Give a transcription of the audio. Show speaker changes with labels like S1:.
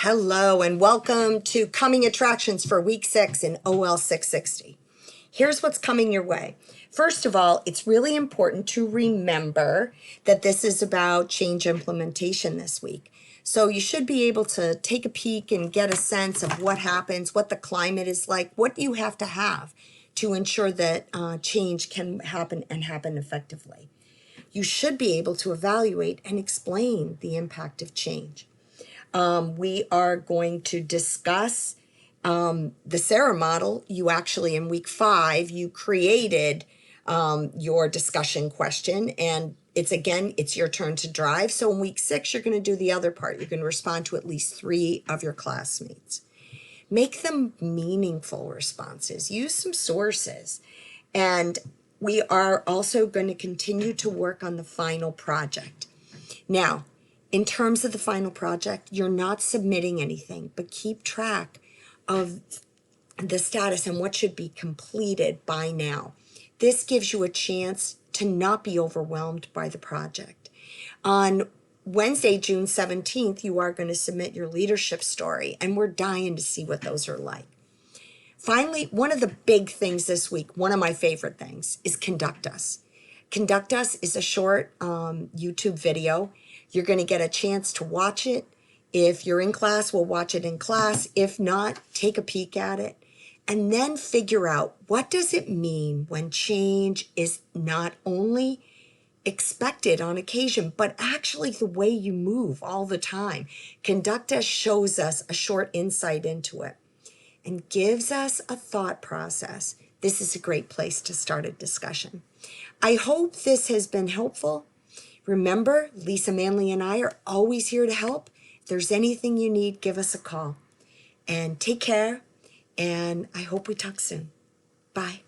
S1: Hello and welcome to Coming Attractions for Week 6 in OL660. Here's what's coming your way. First of all, it's really important to remember that this is about change implementation this week. So you should be able to take a peek and get a sense of what happens, what the climate is like, what you have to ensure that change can happen and happen effectively. You should be able to evaluate and explain the impact of change. We are going to discuss the Sarah model. You actually, in week 5, you created your discussion question, and it's your turn to drive. So in week 6, you're going to do the other part. You're going to respond to at least 3 of your classmates. Make them meaningful responses. Use some sources. And we are also going to continue to work on the final project. Now, in terms of the final project, you're not submitting anything, but keep track of the status and what should be completed by now. This gives you a chance to not be overwhelmed by the project. On Wednesday, June 17th, you are going to submit your leadership story, and we're dying to see what those are like. Finally, one of the big things this week, one of my favorite things, is Conduct Us. Conduct Us is a short YouTube video. You're going to get a chance to watch it. If you're in class, we'll watch it in class. If not, take a peek at it. And then figure out, what does it mean when change is not only expected on occasion, but actually the way you move all the time? Conduct Us shows us a short insight into it and gives us a thought process. This is a great place to start a discussion. I hope this has been helpful. Remember, Lisa Manley and I are always here to help. If there's anything you need, give us a call. And take care, and I hope we talk soon. Bye.